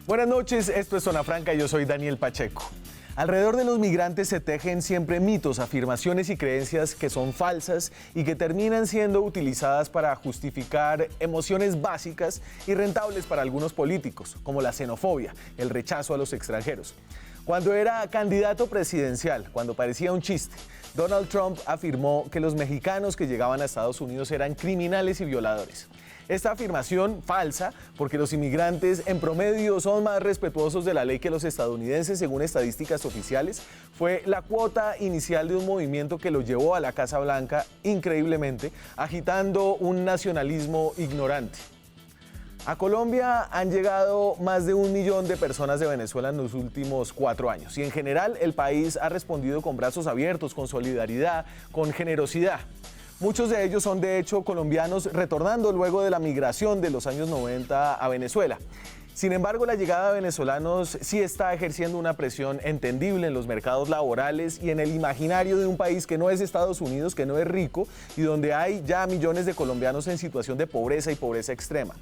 Buenas noches, esto es Zona Franca y yo soy Daniel Pacheco. Alrededor de los migrantes se tejen siempre mitos, afirmaciones y creencias que son falsas y que terminan siendo utilizadas para justificar emociones básicas y rentables para algunos políticos, como la xenofobia, el rechazo a los extranjeros. Cuando era candidato presidencial, cuando parecía un chiste, Donald Trump afirmó que los mexicanos que llegaban a Estados Unidos eran criminales y violadores. Esta afirmación falsa, porque los inmigrantes en promedio son más respetuosos de la ley que los estadounidenses, según estadísticas oficiales, fue la cuota inicial de un movimiento que lo llevó a la Casa Blanca, increíblemente, agitando un nacionalismo ignorante. A Colombia han llegado más de 1 millón de personas de Venezuela en los últimos 4 años y en general el país ha respondido con brazos abiertos, con solidaridad, con generosidad. Muchos de ellos son de hecho colombianos retornando luego de la migración de los años 90 a Venezuela. Sin embargo, la llegada de venezolanos sí está ejerciendo una presión entendible en los mercados laborales y en el imaginario de un país que no es Estados Unidos, que no es rico y donde hay ya millones de colombianos en situación de pobreza y pobreza extrema.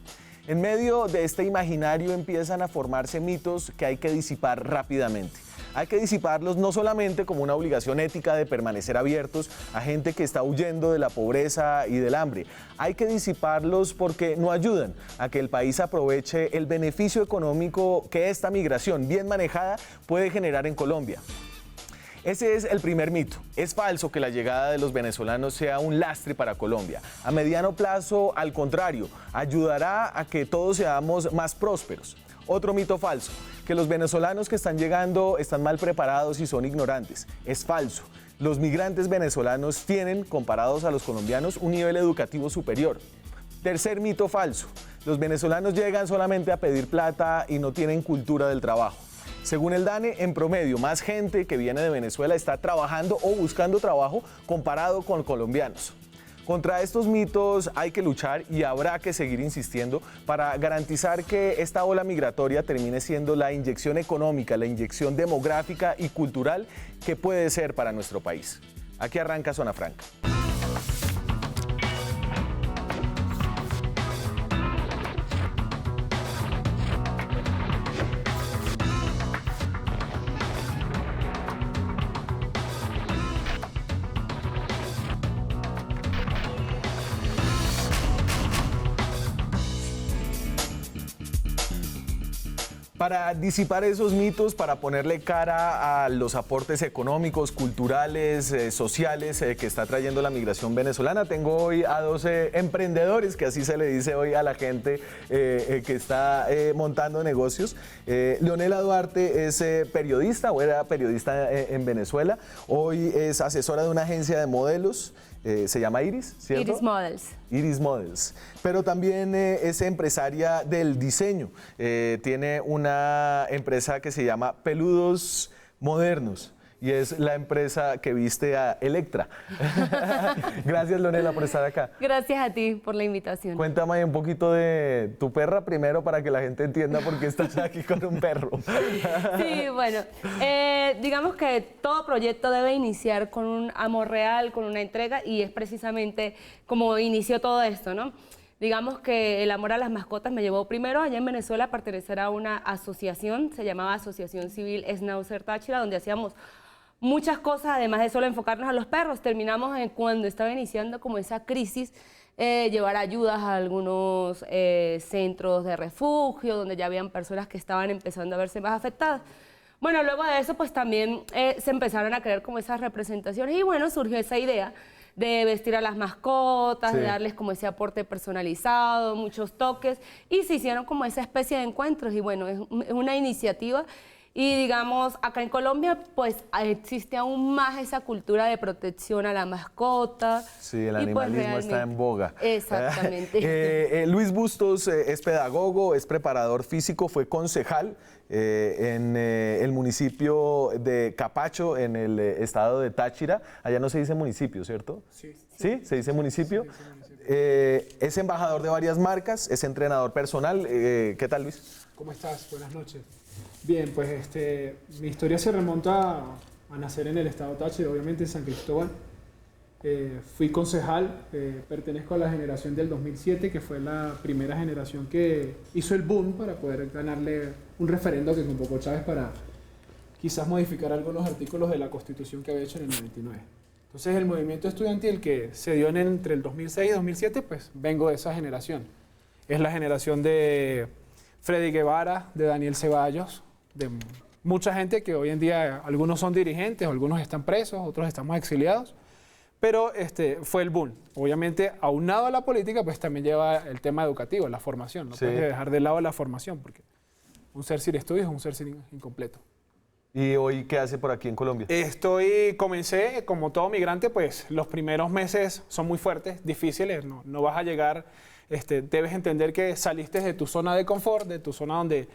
En medio de este imaginario empiezan a formarse mitos que hay que disipar rápidamente. Hay que disiparlos no solamente como una obligación ética de permanecer abiertos a gente que está huyendo de la pobreza y del hambre. Hay que disiparlos porque no ayudan a que el país aproveche el beneficio económico que esta migración bien manejada puede generar en Colombia. Ese es el primer mito. Es falso que la llegada de los venezolanos sea un lastre para Colombia. A mediano plazo, al contrario, ayudará a que todos seamos más prósperos. Otro mito falso, que los venezolanos que están llegando están mal preparados y son ignorantes. Es falso. Los migrantes venezolanos tienen, comparados a los colombianos, un nivel educativo superior. Tercer mito falso, los venezolanos llegan solamente a pedir plata y no tienen cultura del trabajo. Según el DANE, en promedio, más gente que viene de Venezuela está trabajando o buscando trabajo comparado con colombianos. Contra estos mitos hay que luchar y habrá que seguir insistiendo para garantizar que esta ola migratoria termine siendo la inyección económica, la inyección demográfica y cultural que puede ser para nuestro país. Aquí arranca Zona Franca. Para disipar esos mitos, para ponerle cara a los aportes económicos, culturales, sociales que está trayendo la migración venezolana, tengo hoy a 12 emprendedores, que así se le dice hoy a la gente que está montando negocios. Leonela Duarte es periodista, o era periodista en Venezuela, hoy es asesora de una agencia de modelos. Se llama Iris, ¿cierto? Iris Models. Iris Models. Pero también es empresaria del diseño. Tiene una empresa que se llama Peludos Modernos. Y es la empresa que viste a Electra. Gracias, Leonela, por estar acá. Gracias a ti por la invitación. Cuéntame un poquito de tu perra primero para que la gente entienda por qué estás aquí con un perro. Sí, bueno, digamos que todo proyecto debe iniciar con un amor real, con una entrega, y es precisamente como inició todo esto, ¿no? Digamos que el amor a las mascotas me llevó primero allá en Venezuela a pertenecer a una asociación, se llamaba Asociación Civil Schnauzer Táchira, donde hacíamos muchas cosas, además de solo enfocarnos a los perros. Terminamos cuando estaba iniciando como esa crisis, llevar ayudas a algunos centros de refugio, donde ya habían personas que estaban empezando a verse más afectadas. Bueno, luego de eso pues también se empezaron a crear como esas representaciones y bueno, surgió esa idea de vestir a las mascotas, sí, de darles como ese aporte personalizado, muchos toques, y se hicieron como esa especie de encuentros y bueno, es una iniciativa. Y digamos, acá en Colombia, pues existe aún más esa cultura de protección a la mascota. Sí, el animalismo pues, está en boga. Exactamente. Luis Bustos es pedagogo, es preparador físico, fue concejal en el municipio de Capacho, en el estado de Táchira. Allá no se dice municipio, ¿cierto? Sí. ¿Sí? ¿Se dice municipio? Sí, se dice municipio. Es embajador de varias marcas, es entrenador personal. ¿Qué tal, Luis? ¿Cómo estás? Buenas noches. Bien, pues mi historia se remonta a nacer en el estado Táchira, obviamente en San Cristóbal. Fui concejal, pertenezco a la generación del 2007, que fue la primera generación que hizo el boom para poder ganarle un referendo que convocó Chávez para quizás modificar algunos artículos de la Constitución que había hecho en el 99. Entonces el movimiento estudiantil que se dio entre el 2006 y 2007, pues vengo de esa generación. Es la generación de Freddy Guevara, de Daniel Ceballos, de mucha gente que hoy en día algunos son dirigentes, algunos están presos, otros estamos exiliados. Pero fue el boom. Obviamente, aunado a la política, pues también lleva el tema educativo, la formación. No puedes dejar de lado la formación, porque un ser sin estudios es un ser sin incompleto. ¿Y hoy qué hace por aquí en Colombia? Comencé, como todo migrante, pues los primeros meses son muy fuertes, difíciles, no vas a llegar, debes entender que saliste de tu zona de confort, de tu zona donde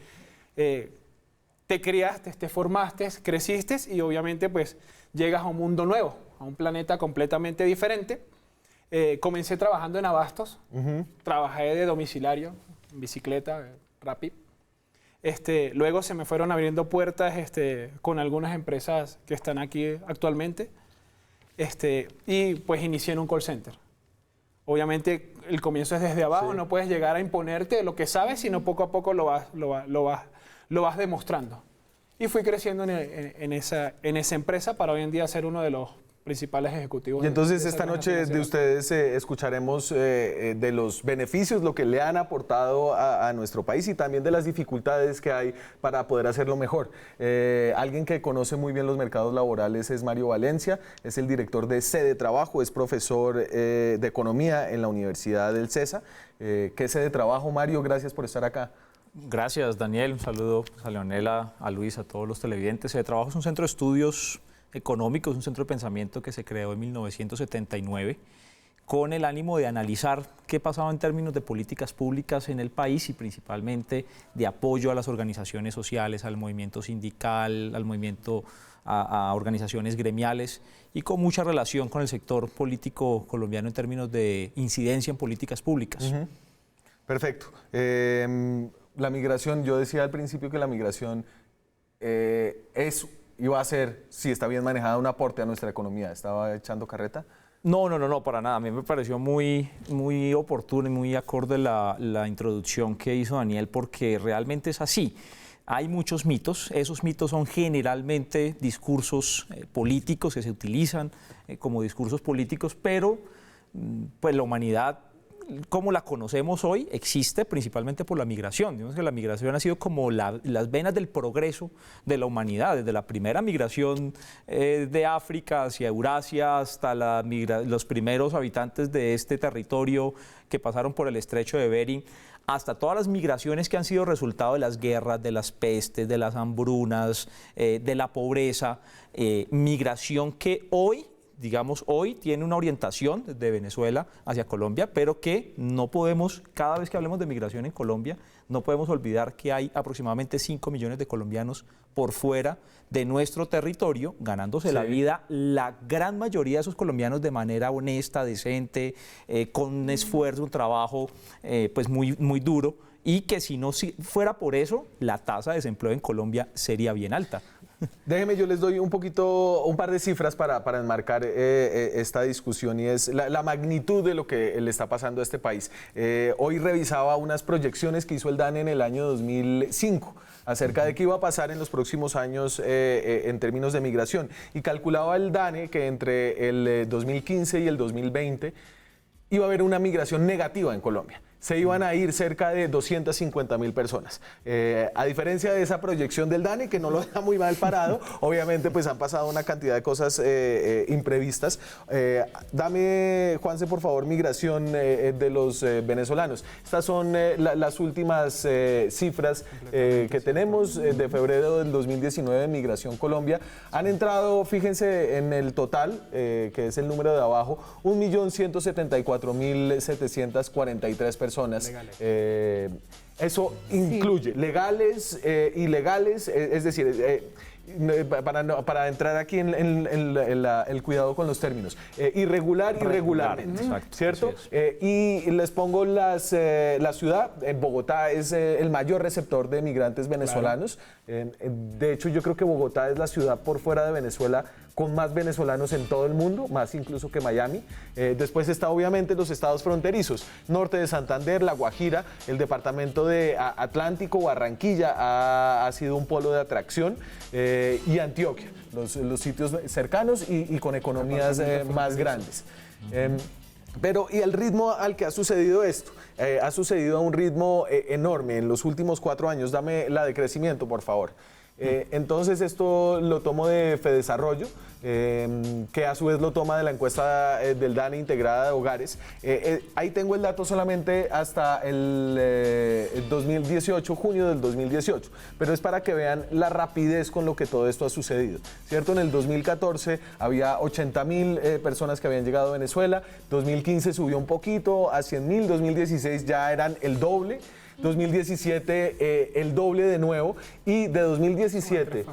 te criaste, te formaste, creciste y obviamente pues llegas a un mundo nuevo, a un planeta completamente diferente. Comencé trabajando en abastos, trabajé de domiciliario, en bicicleta, Rappi. Luego se me fueron abriendo puertas con algunas empresas que están aquí actualmente y pues inicié en un call center. Obviamente el comienzo es desde abajo, no puedes llegar a imponerte lo que sabes, sino poco a poco lo vas demostrando. Y fui creciendo en esa empresa para hoy en día ser uno de los principales ejecutivos. Y entonces esta noche de ustedes escucharemos de los beneficios, lo que le han aportado a nuestro país y también de las dificultades que hay para poder hacerlo mejor. Alguien que conoce muy bien los mercados laborales es Mario Valencia, es el director de Sede Trabajo, es profesor de Economía en la Universidad del CESA. ¿Qué Sede Trabajo, Mario? Gracias por estar acá. Gracias, Daniel. Un saludo a Leonela, a Luis, a todos los televidentes. Sede Trabajo es un centro de estudios económicos, un centro de pensamiento que se creó en 1979 con el ánimo de analizar qué pasaba en términos de políticas públicas en el país y principalmente de apoyo a las organizaciones sociales, al movimiento sindical, al movimiento a organizaciones gremiales y con mucha relación con el sector político colombiano en términos de incidencia en políticas públicas. Perfecto. La migración, yo decía al principio que la migración iba a ser, si está bien manejada, un aporte a nuestra economía. ¿Estaba echando carreta? No, para nada. A mí me pareció muy oportuno y muy acorde la introducción que hizo Daniel, porque realmente es así. Hay muchos mitos, esos mitos son generalmente discursos políticos que se utilizan como discursos políticos, pero pues la humanidad, como la conocemos hoy, existe principalmente por la migración. Digamos que la migración ha sido como las venas del progreso de la humanidad, desde la primera migración de África hacia Eurasia hasta los primeros habitantes de este territorio que pasaron por el estrecho de Bering, hasta todas las migraciones que han sido resultado de las guerras, de las pestes, de las hambrunas, de la pobreza, migración que hoy tiene una orientación de Venezuela hacia Colombia, pero que no podemos, cada vez que hablemos de migración en Colombia, no podemos olvidar que hay aproximadamente 5 millones de colombianos por fuera de nuestro territorio, ganándose la vida, la gran mayoría de esos colombianos de manera honesta, decente, con un esfuerzo, un trabajo pues muy duro, y que si no fuera por eso, la tasa de desempleo en Colombia sería bien alta. Déjeme, yo les doy un par de cifras para enmarcar esta discusión y es la magnitud de lo que le está pasando a este país. Hoy revisaba unas proyecciones que hizo el DANE en el año 2005 acerca de qué iba a pasar en los próximos años en términos de migración y calculaba el DANE que entre el 2015 y el 2020 iba a haber una migración negativa en Colombia. Se iban a ir cerca de 250.000 personas. A diferencia de esa proyección del DANE, que no lo deja muy mal parado, obviamente pues han pasado una cantidad de cosas imprevistas. Dame, Juanse, por favor, migración de los venezolanos. Estas son las últimas cifras que tenemos de febrero del 2019 en Migración Colombia. Han entrado, fíjense en el total, que es el número de abajo, 1.174.743 personas. Eso incluye legales, ilegales, es decir, para entrar aquí en el cuidado con los términos. Irregular, irregularmente, exacto, ¿cierto? así Y les pongo la ciudad. Bogotá es el mayor receptor de migrantes venezolanos. De hecho, yo creo que Bogotá es la ciudad por fuera de Venezuela con más venezolanos en todo el mundo, más incluso que Miami. Después está obviamente los estados fronterizos, norte de Santander, La Guajira, el departamento de Atlántico, Barranquilla ha sido un polo de atracción, y Antioquia, los sitios cercanos y con economías más grandes. Pero, ¿y el ritmo al que ha sucedido esto? Ha sucedido a un ritmo enorme en los últimos 4 años. Dame la de crecimiento, por favor. Entonces, esto lo tomo de Fedesarrollo, que a su vez lo toma de la encuesta del DANE integrada de hogares. Ahí tengo el dato solamente hasta el 2018, junio del 2018, pero es para que vean la rapidez con lo que todo esto ha sucedido, ¿cierto? En el 2014 había 80,000 personas que habían llegado a Venezuela, 2015 subió un poquito a 100,000, 2016 ya eran el doble, 2017 el doble de nuevo, y de 2017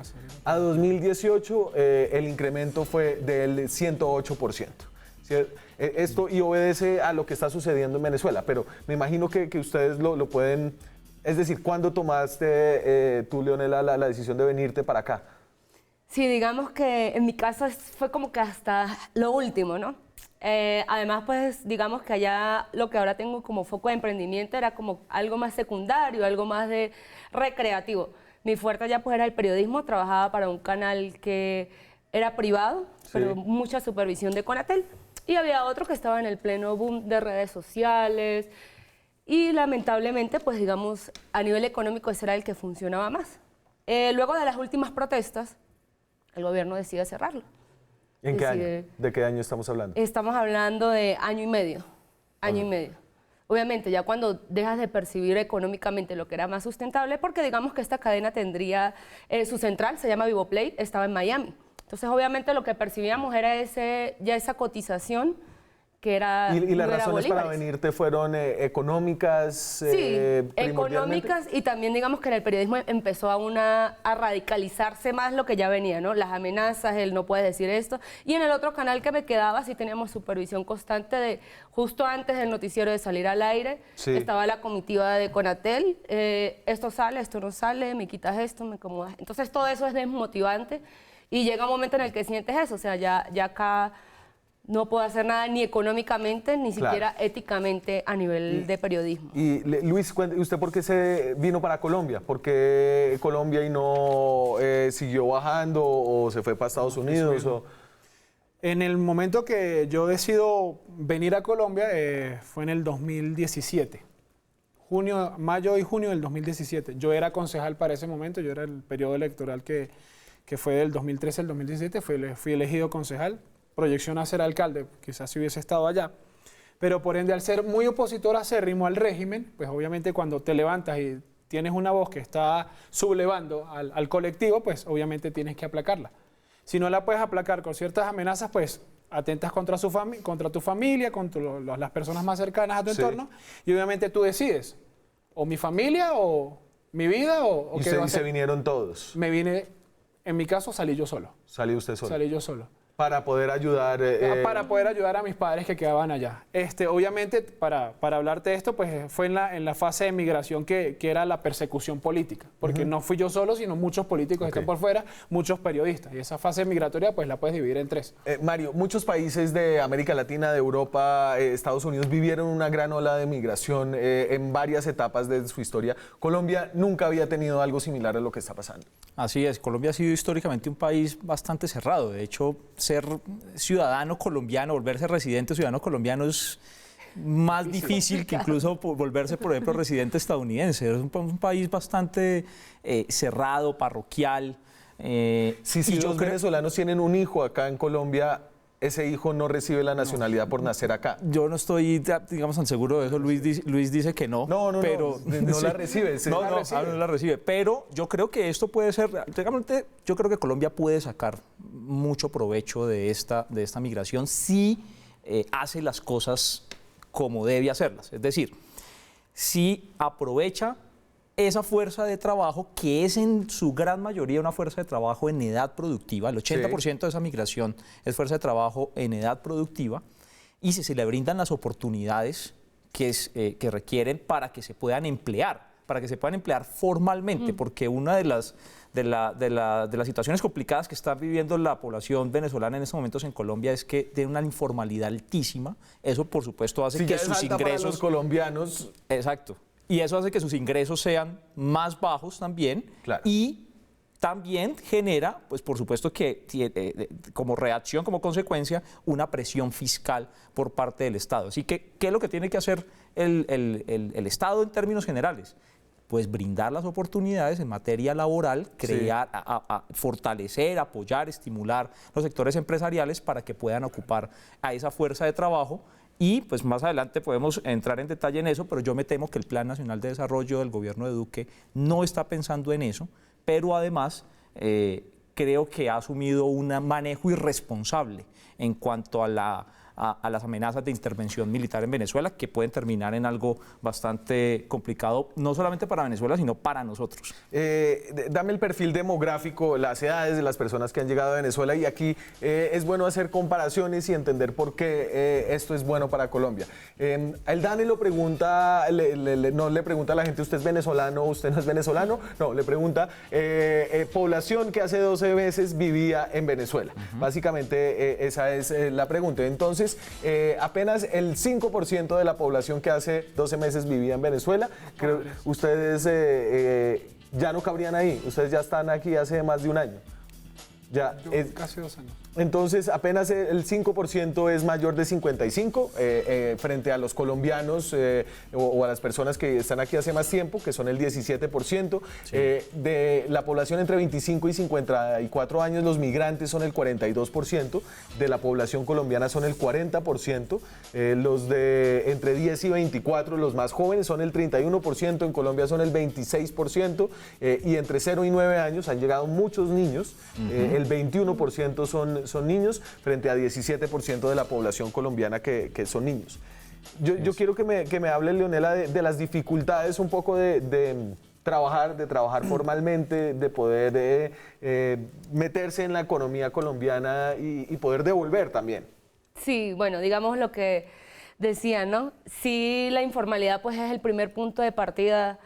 a 2018 el incremento fue del 108%. Esto y obedece a lo que está sucediendo en Venezuela, pero me imagino que ustedes lo pueden, es decir, ¿cuándo tomaste tú, Leonela, la decisión de venirte para acá? Sí, digamos que en mi caso fue como que hasta lo último, ¿no? Además, pues digamos que allá lo que ahora tengo como foco de emprendimiento era como algo más secundario, algo más de recreativo. Mi fuerte allá pues era el periodismo, trabajaba para un canal que era privado, sí, pero mucha supervisión de Conatel. Y había otro que estaba en el pleno boom de redes sociales y lamentablemente pues digamos a nivel económico ese era el que funcionaba más. Luego de las últimas protestas, el gobierno decide cerrarlo. ¿En qué año? ¿De qué año estamos hablando? Estamos hablando de año y medio, año y medio. Obviamente, ya cuando dejas de percibir económicamente lo que era más sustentable, porque digamos que esta cadena tendría su central, se llama Vivoplay, estaba en Miami. Entonces, obviamente, lo que percibíamos era ya esa cotización que era... ¿Y las razones para venirte fueron económicas? Sí, económicas, y también digamos que en el periodismo empezó a radicalizarse más lo que ya venía, ¿no? Las amenazas, el no puedes decir esto. Y en el otro canal que me quedaba sí teníamos supervisión constante de, justo antes del noticiero de salir al aire, sí, estaba la comitiva de Conatel, esto sale, esto no sale, me quitas esto, me acomodas. Entonces todo eso es desmotivante y llega un momento en el que sientes eso, o sea, ya acá... no puedo hacer nada ni económicamente, ni siquiera éticamente a nivel de periodismo. Y Luis, ¿usted por qué se vino para Colombia? ¿Por qué Colombia y no siguió bajando o se fue para Estados Unidos? En el momento que yo decido venir a Colombia fue en el 2017. Mayo y junio del 2017. Yo era concejal para ese momento, yo era el periodo electoral que fue del 2013 al 2017, fui elegido concejal. Proyección a ser alcalde, quizás si hubiese estado allá, pero por ende al ser muy opositor acérrimo al régimen, pues obviamente cuando te levantas y tienes una voz que está sublevando al colectivo, pues obviamente tienes que aplacarla. Si no la puedes aplacar con ciertas amenazas, pues atentas contra tu familia, contra las personas más cercanas a tu entorno, y obviamente tú decides, o mi familia, o mi vida, o qué va a ser. ¿Y se vinieron todos? Me vine, en mi caso salí yo solo. ¿Salí usted solo? Salí yo solo. Para poder ayudar... Para poder ayudar a mis padres que quedaban allá. Obviamente, para hablarte de esto, pues fue en la fase de migración que era la persecución política. Porque no fui yo solo, sino muchos políticos están por fuera, muchos periodistas. Y esa fase migratoria, pues la puedes dividir en 3. Mario, muchos países de América Latina, de Europa, Estados Unidos, vivieron una gran ola de migración en varias etapas de su historia. Colombia nunca había tenido algo similar a lo que está pasando. Así es, Colombia ha sido históricamente un país bastante cerrado. De hecho, ser ciudadano colombiano, volverse residente ciudadano colombiano es más difícil que incluso volverse, por ejemplo, residente estadounidense. Es un país bastante cerrado, parroquial. Si los venezolanos tienen un hijo acá en Colombia, ese hijo no recibe la nacionalidad por nacer acá. Yo no estoy, digamos, tan seguro de eso. Luis dice que no. No Sí. la recibe. No la recibe. Pero yo creo que esto puede ser, realmente, yo creo que Colombia puede sacar mucho provecho de esta migración si hace las cosas como debe hacerlas. Es decir, si aprovecha esa fuerza de trabajo, que es en su gran mayoría una fuerza de trabajo en edad productiva, el 80% de esa migración es fuerza de trabajo en edad productiva, y si se le brindan las oportunidades que requieren para que se puedan emplear formalmente, porque una de las situaciones complicadas que está viviendo la población venezolana en estos momentos en Colombia es que tiene una informalidad altísima. Eso, por supuesto, hace que sus ingresos... para los colombianos. Exacto. Y eso hace que sus ingresos sean más bajos también. Claro. Y también genera, pues por supuesto que como reacción, como consecuencia, una presión fiscal por parte del Estado. Así que, ¿qué es lo que tiene que hacer el Estado en términos generales? Pues brindar las oportunidades en materia laboral, crear, fortalecer, apoyar, estimular los sectores empresariales para que puedan ocupar a esa fuerza de trabajo. Y pues más adelante podemos entrar en detalle en eso, pero yo me temo que el Plan Nacional de Desarrollo del gobierno de Duque no está pensando en eso, pero además creo que ha asumido un manejo irresponsable en cuanto a las amenazas de intervención militar en Venezuela, que pueden terminar en algo bastante complicado, no solamente para Venezuela, sino para nosotros. Dame el perfil demográfico, las edades de las personas que han llegado a Venezuela, y aquí es bueno hacer comparaciones y entender por qué esto es bueno para Colombia. El Dani lo pregunta, no le pregunta a la gente, ¿usted es venezolano o usted no es venezolano? No, le pregunta población que hace 12 meses vivía en Venezuela. Básicamente esa es la pregunta. Entonces, apenas el 5% de la población que hace 12 meses vivía en Venezuela. Creo ustedes ya no cabrían ahí. Ustedes ya están aquí hace más de un año. Ya Casi 2 años. Entonces, apenas el 5% es mayor de 55 frente a los colombianos o a las personas que están aquí hace más tiempo, que son el 17%. De la población entre 25 y 54 años, los migrantes son el 42%. De la población colombiana son el 40%. Los de entre 10 y 24, los más jóvenes, son el 31%. En Colombia son el 26%. Y entre 0 y 9 años han llegado muchos niños. El 21% son niños, frente a 17% de la población colombiana que son niños. Yo quiero que me hable, Leonela, de las dificultades un poco de trabajar formalmente, de poder meterse en la economía colombiana y poder devolver también. Sí, bueno, digamos lo que decía, ¿no? Sí, la informalidad pues es el primer punto de partida.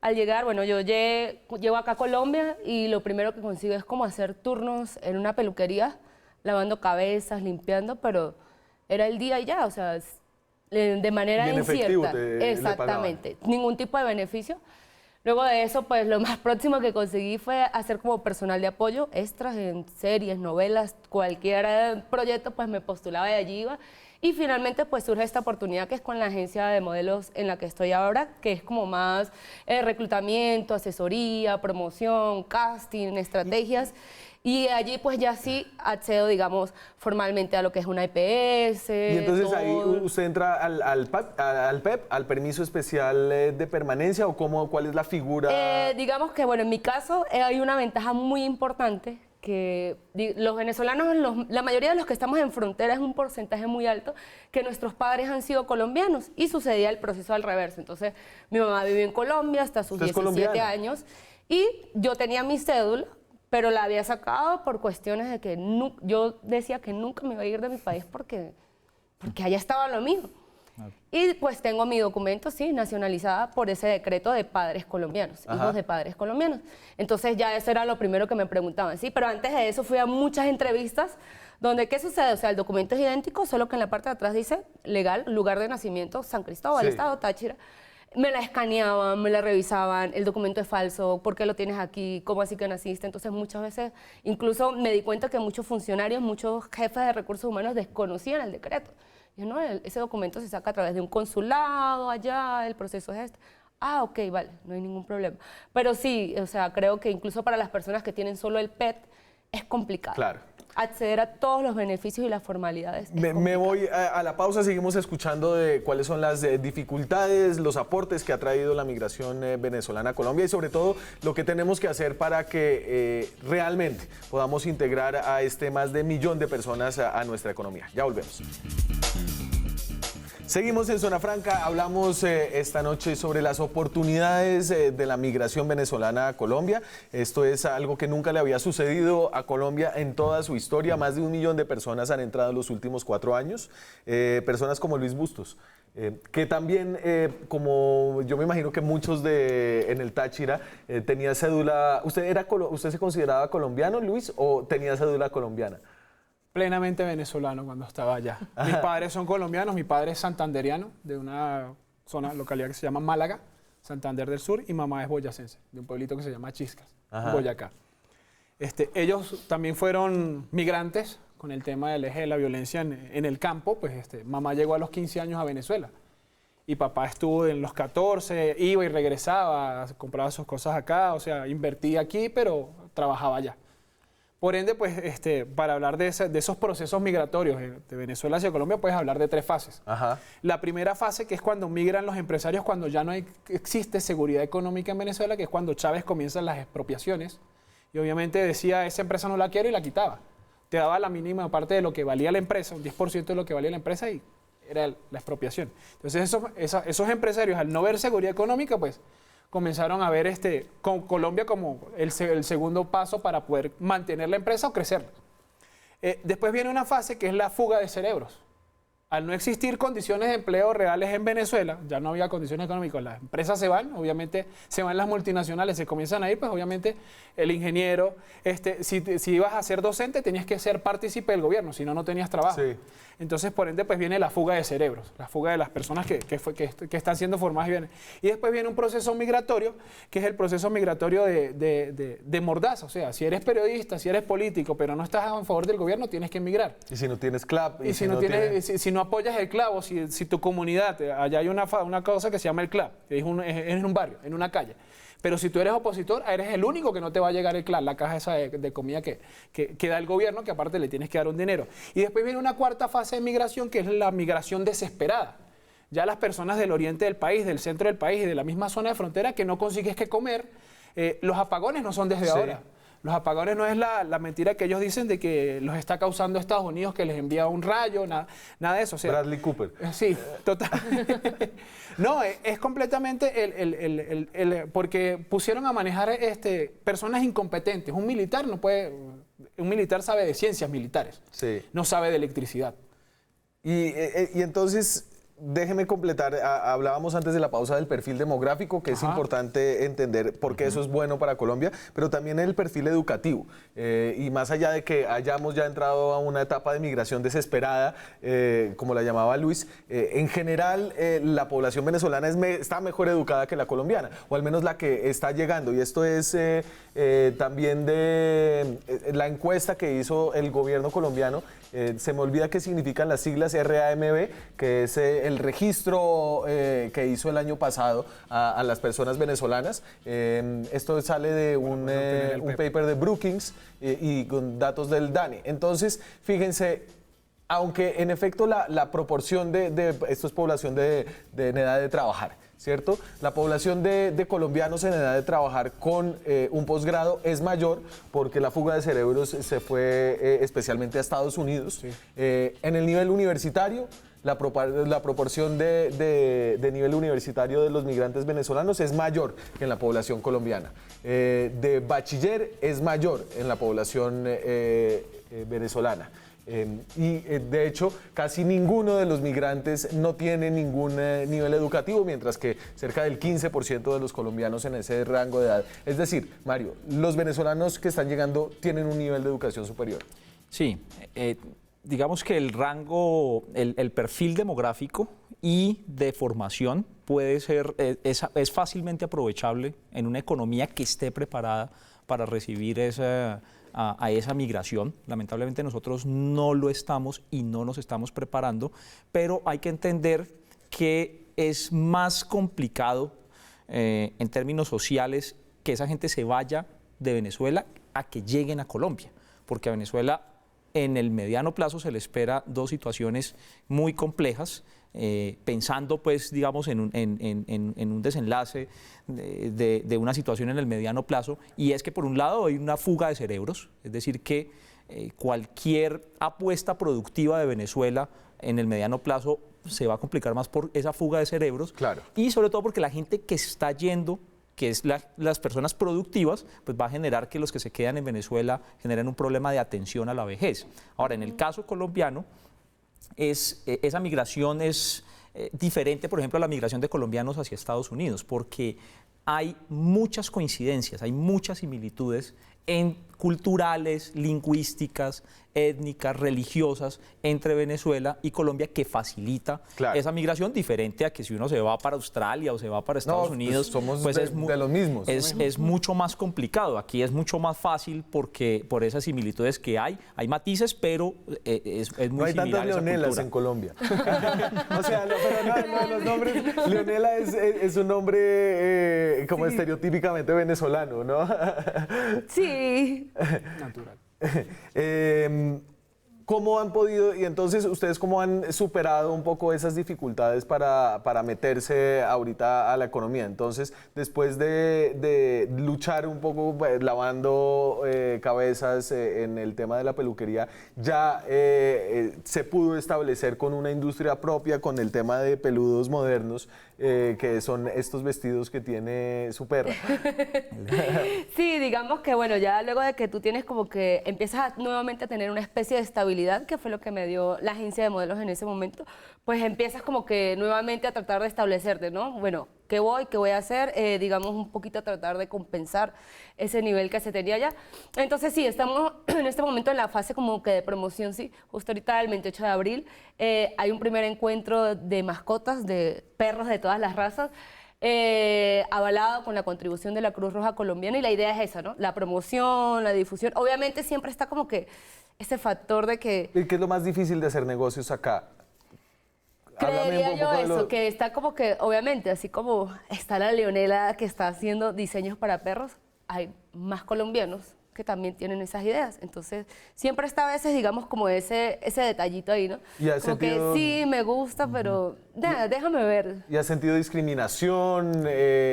Al llegar, bueno, yo llego acá a Colombia y lo primero que consigo es como hacer turnos en una peluquería, lavando cabezas, limpiando, pero era el día y ya, o sea, de manera Bien incierta. efectivo Exactamente, ningún tipo de beneficio. Luego de eso, pues lo más próximo que conseguí fue hacer como personal de apoyo, extras en series, novelas, cualquier proyecto, pues me postulaba y allí iba. Y finalmente pues surge esta oportunidad que es con la agencia de modelos en la que estoy ahora, que es como más reclutamiento, asesoría, promoción, casting, estrategias. Y allí pues ya sí accedo, digamos, formalmente a lo que es una EPS. Y entonces todo. ahí usted entra al PEP, al permiso especial de permanencia, o cuál es la figura. Digamos que, bueno, en mi caso hay una ventaja muy importante, que los venezolanos, la mayoría de los que estamos en frontera, es un porcentaje muy alto, que nuestros padres han sido colombianos y sucedía el proceso al revés. Entonces, mi mamá vivió en Colombia hasta sus 17 años y yo tenía mi cédula, pero la había sacado por cuestiones de que yo decía que nunca me iba a ir de mi país porque allá estaba lo mío. Y pues tengo mi documento, sí, nacionalizada por ese decreto de padres colombianos, hijos de padres colombianos. Entonces ya eso era lo primero que me preguntaban, sí, pero antes de eso fui a muchas entrevistas donde, ¿qué sucede? O sea, el documento es idéntico, solo que en la parte de atrás dice legal, lugar de nacimiento, San Cristóbal, Estado Táchira. Me la escaneaban, me la revisaban, el documento es falso, ¿por qué lo tienes aquí? ¿Cómo así que naciste? Entonces muchas veces, incluso me di cuenta que muchos funcionarios, muchos jefes de recursos humanos desconocían el decreto. Yo, no, ese documento se saca a través de un consulado allá, el proceso es este. Ah, ok, vale, no hay ningún problema. Pero sí, o sea, creo que incluso para las personas que tienen solo el PET es complicado. Claro. Acceder a todos los beneficios y las formalidades. Me voy a la pausa, seguimos escuchando de cuáles son las dificultades, los aportes que ha traído la migración venezolana a Colombia y sobre todo lo que tenemos que hacer para que realmente podamos integrar a este más de 1 millón de personas a nuestra economía. Ya volvemos. Seguimos en Zona Franca, hablamos esta noche sobre las oportunidades de la migración venezolana a Colombia. Esto es algo que nunca le había sucedido a Colombia en toda su historia. Más de 1 millón de personas han entrado en los últimos 4 años. Personas como Luis Bustos, que también, como yo me imagino que muchos en el Táchira, tenía cédula. ¿Usted se consideraba colombiano, Luis, o tenía cédula colombiana? Plenamente venezolano cuando estaba allá. Mis padres son colombianos, mi padre es santanderiano, de una localidad que se llama Málaga, Santander del Sur, y mamá es boyacense, de un pueblito que se llama Chiscas, Boyacá. Ellos también fueron migrantes con el tema del eje de la violencia en el campo. Pues mamá llegó a los 15 años a Venezuela y papá estuvo en los 14, iba y regresaba, compraba sus cosas acá, o sea, invertía aquí, pero trabajaba allá. Por ende, pues, para hablar de esos procesos migratorios de Venezuela hacia Colombia, puedes hablar de 3 fases. La primera fase, que es cuando migran los empresarios, cuando ya no existe seguridad económica en Venezuela, que es cuando Chávez comienza las expropiaciones. Y obviamente decía, esa empresa no la quiero, y la quitaba. Te daba la mínima parte de lo que valía la empresa, un 10% de lo que valía la empresa, y era la expropiación. Entonces, esos empresarios, al no ver seguridad económica, pues, comenzaron a ver con Colombia como el segundo paso para poder mantener la empresa o crecerla. Después viene una fase que es la fuga de cerebros. Al no existir condiciones de empleo reales en Venezuela, ya no había condiciones económicas, las empresas se van, obviamente se van las multinacionales, se comienzan a ir, pues obviamente el ingeniero, si ibas a ser docente tenías que ser partícipe del gobierno, si no, no tenías trabajo. Sí. Entonces, por ende, pues viene la fuga de cerebros, la fuga de las personas que están siendo formadas y vienen. Y después viene un proceso migratorio, que es el proceso migratorio de mordaza. O sea, si eres periodista, si eres político, pero no estás a favor del gobierno, tienes que emigrar. Y si no tienes CLAP. Y si no apoyas el CLAP, o si tu comunidad, allá hay una cosa que se llama el CLAP, que es en un barrio, en una calle. Pero si tú eres opositor, eres el único que no te va a llegar el CLAP, la caja esa de comida que da el gobierno, que aparte le tienes que dar un dinero. Y después viene una cuarta fase de migración, que es la migración desesperada. Ya las personas del oriente del país, del centro del país y de la misma zona de frontera que no consigues qué comer, los apagones no son desde ahora. Los apagones no es la mentira que ellos dicen de que los está causando Estados Unidos, que les envía un rayo, nada de eso. O sea, Bradley Cooper. Sí, total. No, es completamente porque pusieron a manejar personas incompetentes. Un militar sabe de ciencias militares, sí. No sabe de electricidad. Y entonces, déjeme completar, hablábamos antes de la pausa del perfil demográfico, que es importante entender por qué eso es bueno para Colombia, pero también el perfil educativo. Y más allá de que hayamos ya entrado a una etapa de migración desesperada, como la llamaba Luis, en general la población venezolana está mejor educada que la colombiana, o al menos la que está llegando. Y esto es también de la encuesta que hizo el gobierno colombiano. Se me olvida qué significan las siglas RAMB, que es el registro que hizo el año pasado a las personas venezolanas. Esto sale de un paper de Brookings y con datos del DANE. Entonces, fíjense, aunque en efecto la proporción esto es población en edad de trabajar, ¿cierto? La población de colombianos en edad de trabajar con un posgrado es mayor porque la fuga de cerebros se fue especialmente a Estados Unidos. Sí. En el nivel universitario, la proporción de nivel universitario de los migrantes venezolanos es mayor que en la población colombiana. De bachiller es mayor en la población venezolana. De hecho, casi ninguno de los migrantes no tiene ningún nivel educativo, mientras que cerca del 15% de los colombianos en ese rango de edad. Es decir, Mario, los venezolanos que están llegando tienen un nivel de educación superior. Sí, digamos que el rango, el perfil demográfico y de formación puede ser, es fácilmente aprovechable en una economía que esté preparada para recibir a esa migración. Lamentablemente nosotros no lo estamos y no nos estamos preparando, pero hay que entender que es más complicado en términos sociales que esa gente se vaya de Venezuela a que lleguen a Colombia, porque a Venezuela en el mediano plazo se le espera 2 situaciones muy complejas, pensando pues digamos en un desenlace de una situación en el mediano plazo, y es que por un lado hay una fuga de cerebros, es decir que cualquier apuesta productiva de Venezuela en el mediano plazo se va a complicar más por esa fuga de cerebros. Claro. Y sobre todo porque la gente que está yendo, que es las personas productivas, pues va a generar que los que se quedan en Venezuela generen un problema de atención a la vejez. Ahora, en el caso colombiano, esa migración es diferente, por ejemplo, a la migración de colombianos hacia Estados Unidos, porque hay muchas coincidencias, hay muchas similitudes culturales, lingüísticas, étnicas, religiosas entre Venezuela y Colombia que facilita esa migración, diferente a que si uno se va para Australia o se va para Estados Unidos, somos pues de los mismos. Es mucho más complicado. Aquí es mucho más fácil porque por esas similitudes que hay matices, pero es muy No hay similar tantas esa Leonelas cultura. en Colombia. O sea, pero no, los nombres. Leonela es un nombre como estereotípicamente venezolano, ¿no? Sí. Natural. ¿Cómo han podido, y entonces ustedes cómo han superado un poco esas dificultades para meterse ahorita a la economía? Entonces, después de luchar un poco lavando cabezas en el tema de la peluquería, ya se pudo establecer con una industria propia, con el tema de peludos modernos, que son estos vestidos que tiene su perra. Sí, digamos que bueno, ya luego de que tú tienes como que empiezas nuevamente a tener una especie de estabilidad, que fue lo que me dio la agencia de modelos en ese momento, pues empiezas como que nuevamente a tratar de establecerte, ¿no? Bueno, ¿qué voy a hacer? Digamos un poquito a tratar de compensar ese nivel que se tenía ya. Entonces sí, estamos en este momento en la fase como que de promoción, sí. Justo ahorita el 28 de abril hay un primer encuentro de mascotas, de perros de todas las razas, avalado con la contribución de la Cruz Roja Colombiana, y la idea es esa, ¿no? La promoción, la difusión. Obviamente siempre está como que ese factor de que... ¿Y qué es lo más difícil de hacer negocios acá? Háblame Creería un yo poco de eso, que está como que, obviamente, así como está la Leonela que está haciendo diseños para perros, hay más colombianos que también tienen esas ideas. Entonces, siempre está a veces, digamos, como ese detallito ahí, ¿no? ¿Y has como sentido- que sí, me gusta, pero nada, déjame ver. ¿Y has sentido discriminación,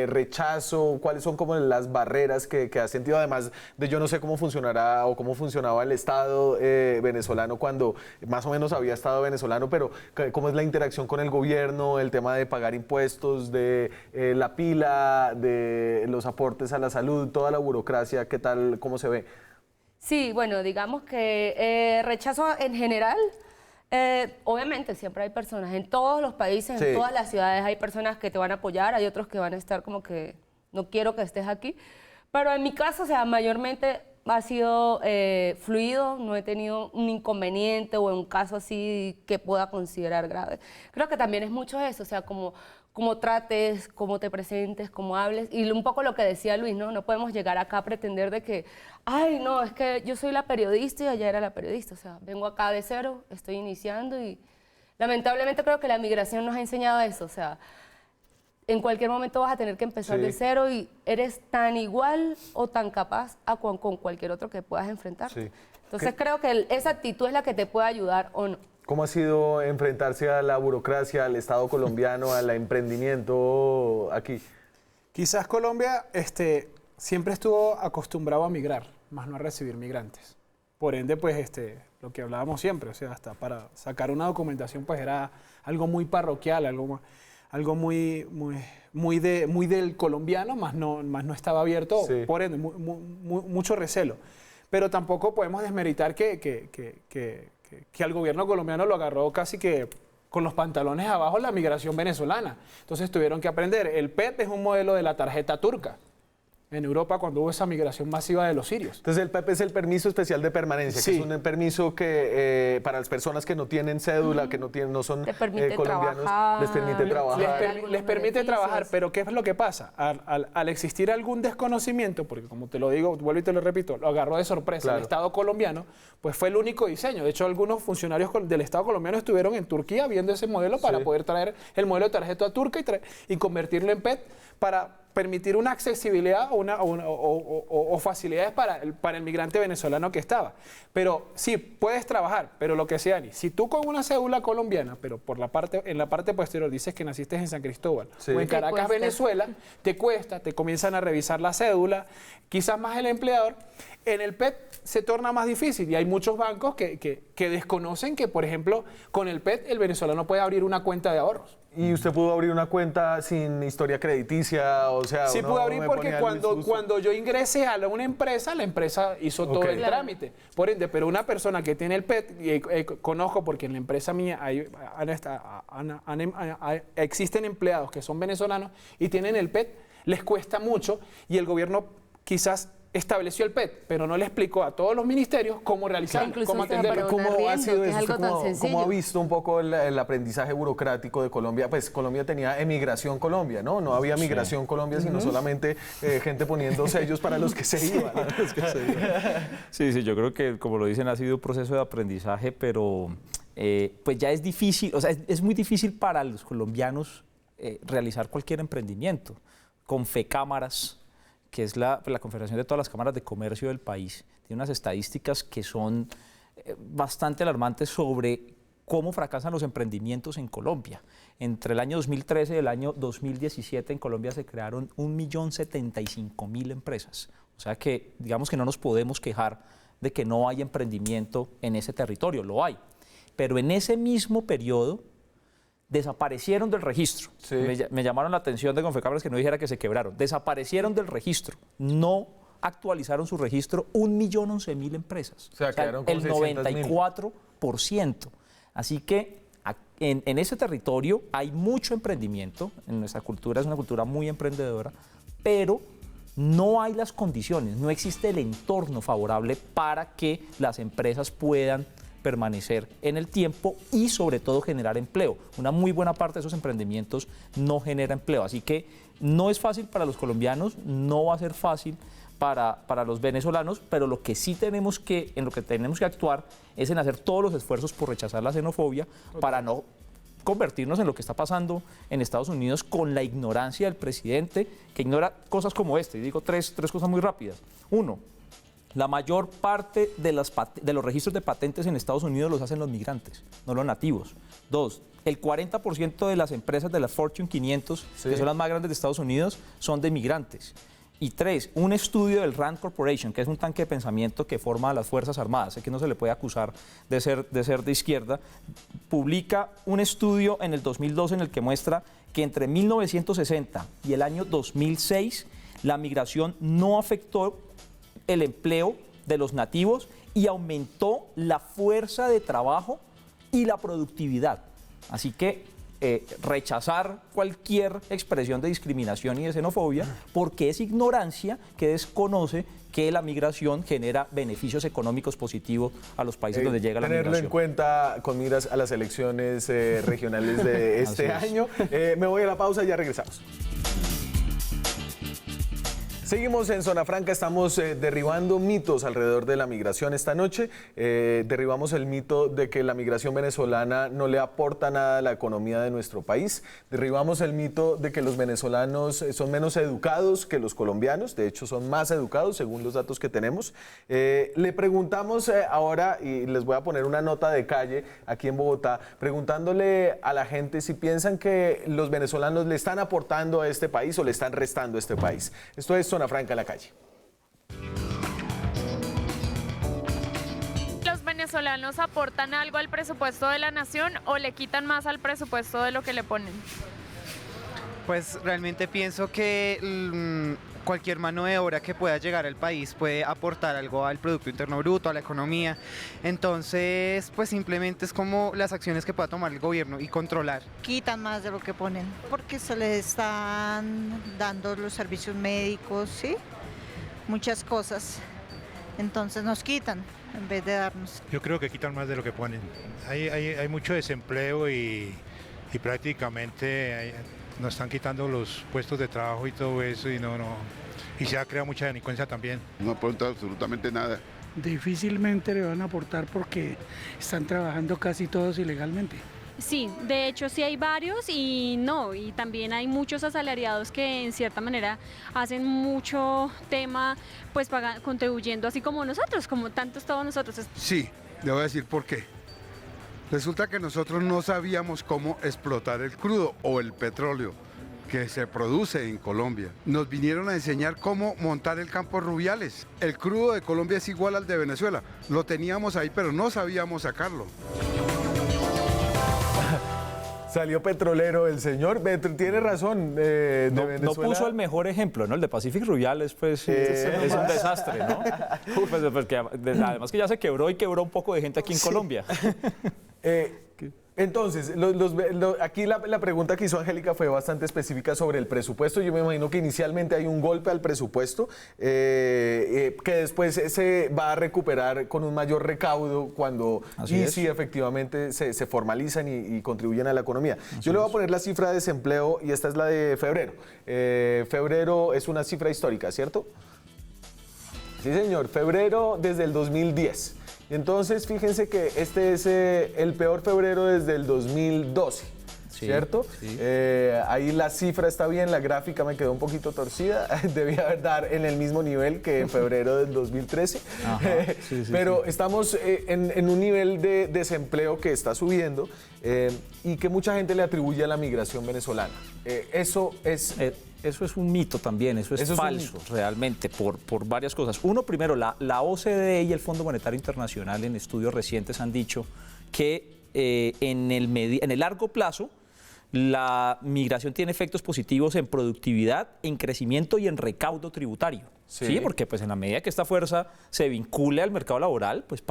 rechazo? ¿Cuáles son como las barreras que has sentido? Además de yo no sé cómo funcionará o cómo funcionaba el Estado venezolano cuando más o menos había Estado venezolano, pero ¿cómo es la interacción con el gobierno, el tema de pagar impuestos, de la pila, de los aportes a la salud, toda la burocracia? ¿Qué tal? ¿Cómo se ve? Sí, bueno, digamos que rechazo en general, obviamente siempre hay personas, en todos los países, Sí. en todas las ciudades hay personas que te van a apoyar, hay otros que van a estar como que no quiero que estés aquí, pero en mi caso, o sea, mayormente ha sido fluido, no he tenido un inconveniente o un caso así que pueda considerar grave. Creo que también es mucho eso, o sea, como trates, cómo te presentes, cómo hables. Y un poco lo que decía Luis, ¿no? No podemos llegar acá a pretender de que, ay, no, es que yo soy la periodista y allá era la periodista. O sea, vengo acá de cero, estoy iniciando y lamentablemente creo que la migración nos ha enseñado eso. O sea, en cualquier momento vas a tener que empezar Sí. de cero y eres tan igual o tan capaz con cualquier otro que puedas enfrentar. Sí. Entonces creo que esa actitud es la que te puede ayudar o no. ¿Cómo ha sido enfrentarse a la burocracia, al Estado colombiano, al emprendimiento aquí? Quizás Colombia siempre estuvo acostumbrado a migrar, más no a recibir migrantes. Por ende, pues lo que hablábamos siempre, o sea, hasta para sacar una documentación pues era algo muy parroquial, algo muy del colombiano, más no estaba abierto, Sí. por ende, mucho recelo. Pero tampoco podemos desmeritar que al gobierno colombiano lo agarró casi que con los pantalones abajo la migración venezolana. Entonces tuvieron que aprender. El PEP es un modelo de la tarjeta turca en Europa cuando hubo esa migración masiva de los sirios. Entonces el PEP es el permiso especial de permanencia, que Sí. es un permiso que para las personas que no tienen cédula, que no son Te permite colombianos, trabajar, les permite trabajar. Les permite beneficios. trabajar, pero ¿qué es lo que pasa? Al existir algún desconocimiento, porque como te lo digo, vuelvo y te lo repito, lo agarró de sorpresa Claro. el Estado colombiano, pues fue el único diseño. De hecho, algunos funcionarios del Estado colombiano estuvieron en Turquía viendo ese modelo para Sí. poder traer el modelo de tarjeta turca y convertirlo en PET permitir una accesibilidad o facilidades para el migrante venezolano que estaba. Pero sí, puedes trabajar, pero lo que sea, Dani, si tú con una cédula colombiana, pero en la parte posterior dices que naciste en San Cristóbal o en Caracas, Venezuela, te cuesta, te comienzan a revisar la cédula, quizás más el empleador. En el PET se torna más difícil y hay muchos bancos que desconocen que, por ejemplo, con el PET el venezolano puede abrir una cuenta de ahorros. ¿Y usted pudo abrir una cuenta sin historia crediticia? O sea, sí pude abrir porque cuando yo ingresé a una empresa, la empresa hizo todo el trámite. Por ende, pero una persona que tiene el PET, y conozco porque en la empresa mía existen empleados que son venezolanos y tienen el PET, les cuesta mucho y el gobierno quizás estableció el PET, pero no le explicó a todos los ministerios cómo realizarlo, cómo atenderlo. ¿Cómo ha sido eso? Algo tan sencillo. ¿Cómo ha visto un poco el aprendizaje burocrático de Colombia? Pues Colombia tenía Emigración Colombia, ¿no? No había Migración Colombia, sino solamente gente poniendo sellos para los que se iban. Sí, yo creo que, como lo dicen, ha sido un proceso de aprendizaje, pero pues ya es difícil, o sea, es muy difícil para los colombianos realizar cualquier emprendimiento. Con FECámaras, que es la confederación de todas las cámaras de comercio del país, tiene unas estadísticas que son bastante alarmantes sobre cómo fracasan los emprendimientos en Colombia. Entre el año 2013 y el año 2017 en Colombia se crearon 1.075.000 empresas. O sea que digamos que no nos podemos quejar de que no hay emprendimiento en ese territorio, lo hay. Pero en ese mismo periodo desaparecieron del registro. Sí. Me llamaron la atención de Confecámaras que no dijera que se quebraron. Desaparecieron del registro. No actualizaron su registro 1.011.000 empresas. O sea quedaron con el 94%. Así que en ese territorio hay mucho emprendimiento. En nuestra cultura es una cultura muy emprendedora, pero no hay las condiciones, no existe el entorno favorable para que las empresas puedan permanecer en el tiempo y sobre todo generar empleo. Una muy buena parte de esos emprendimientos no genera empleo, así que no es fácil para los colombianos, no va a ser fácil para los venezolanos, pero lo que sí en lo que tenemos que actuar es en hacer todos los esfuerzos por rechazar la xenofobia para no convertirnos en lo que está pasando en Estados Unidos con la ignorancia del presidente, que ignora cosas como esta. Y digo tres cosas muy rápidas. Uno, la mayor parte de los registros de patentes en Estados Unidos los hacen los migrantes, no los nativos. Dos, el 40% de las empresas de la Fortune 500, que son las más grandes de Estados Unidos, son de migrantes. Y tres, un estudio del RAND Corporation, que es un tanque de pensamiento que forma a las Fuerzas Armadas, sé que no se le puede acusar de ser de izquierda, publica un estudio en el 2012 en el que muestra que entre 1960 y el año 2006 la migración no afectó el empleo de los nativos y aumentó la fuerza de trabajo y la productividad. Así que rechazar cualquier expresión de discriminación y de xenofobia, porque es ignorancia que desconoce que la migración genera beneficios económicos positivos a los países donde llega la migración. Tenerlo en cuenta con miras a las elecciones regionales de este año. Me voy a la pausa y ya regresamos. Seguimos en Zona Franca, estamos derribando mitos alrededor de la migración esta noche. Derribamos el mito de que la migración venezolana no le aporta nada a la economía de nuestro país. Derribamos el mito de que los venezolanos son menos educados que los colombianos, de hecho son más educados según los datos que tenemos. Le preguntamos ahora, y les voy a poner una nota de calle aquí en Bogotá, preguntándole a la gente si piensan que los venezolanos le están aportando a este país o le están restando a este país. Esto es Zona Franca en la calle. ¿Los venezolanos aportan algo al presupuesto de la nación o le quitan más al presupuesto de lo que le ponen? Pues realmente pienso que cualquier mano de obra que pueda llegar al país puede aportar algo al Producto Interno Bruto, a la economía. Entonces, pues simplemente es como las acciones que pueda tomar el gobierno y controlar. Quitan más de lo que ponen, porque se les están dando los servicios médicos, ¿sí? Muchas cosas. Entonces nos quitan en vez de darnos. Yo creo que quitan más de lo que ponen. Hay mucho desempleo y prácticamente nos están quitando los puestos de trabajo y todo eso y y se ha creado mucha delincuencia también. No aporta absolutamente nada. Difícilmente le van a aportar porque están trabajando casi todos ilegalmente. Sí, de hecho sí hay varios y no, y también hay muchos asalariados que en cierta manera hacen mucho tema, pues contribuyendo así como nosotros, como tantos todos nosotros. Sí, le voy a decir por qué. Resulta que nosotros no sabíamos cómo explotar el crudo o el petróleo que se produce en Colombia. Nos vinieron a enseñar cómo montar el campo Rubiales. El crudo de Colombia es igual al de Venezuela. Lo teníamos ahí, pero no sabíamos sacarlo. Salió petrolero el señor, tiene razón, de No Venezuela. puso el mejor ejemplo, ¿no? El de Pacific Rubiales, pues, es un desastre, ¿no? Además que ya se quebró y quebró un poco de gente aquí en Colombia. Entonces, aquí la pregunta que hizo Angélica fue bastante específica sobre el presupuesto. Yo me imagino que inicialmente hay un golpe al presupuesto que después se va a recuperar con un mayor recaudo cuando sí efectivamente se formalizan y contribuyen a la economía. Yo le voy a poner la cifra de desempleo y esta es la de febrero. Febrero es una cifra histórica, ¿cierto? Sí, señor. Febrero desde el 2010. Entonces, fíjense que este es el peor febrero desde el 2012, ¿cierto? Sí. Ahí la cifra está bien, la gráfica me quedó un poquito torcida, debía dar en el mismo nivel que en febrero del 2013, pero estamos en un nivel de desempleo que está subiendo y que mucha gente le atribuye a la migración venezolana. Eso es un mito también, eso es falso realmente por varias cosas. Uno, primero, la OCDE y el Fondo Monetario Internacional en estudios recientes han dicho que en el largo plazo la migración tiene efectos positivos en productividad, en crecimiento y en recaudo tributario. Sí, porque pues en la medida que esta fuerza se vincule al mercado laboral, pues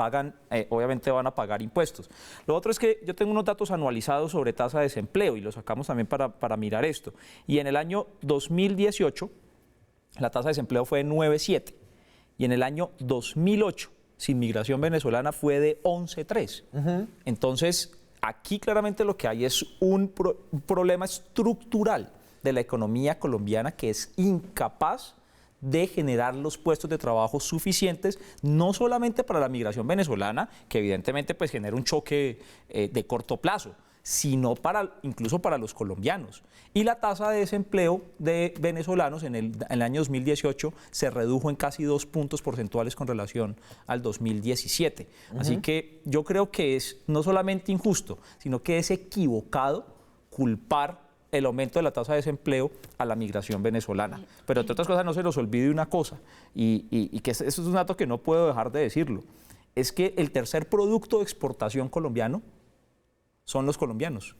obviamente van a pagar impuestos. Lo otro es que yo tengo unos datos anualizados sobre tasa de desempleo y los sacamos también para mirar esto. Y en el año 2018 la tasa de desempleo fue de 9,7 y en el año 2008 sin migración venezolana fue de 11,3. Entonces, aquí claramente lo que hay es un problema estructural de la economía colombiana que es incapaz de generar los puestos de trabajo suficientes, no solamente para la migración venezolana, que evidentemente pues genera un choque de corto plazo, sino incluso para los colombianos. Y la tasa de desempleo de venezolanos en el año 2018 se redujo en casi 2 puntos porcentuales con relación al 2017. Así que yo creo que es no solamente injusto, sino que es equivocado culpar el aumento de la tasa de desempleo a la migración venezolana. Pero entre otras cosas no se nos olvide una cosa, y que eso es un dato que no puedo dejar de decirlo, es que el tercer producto de exportación colombiano son los colombianos.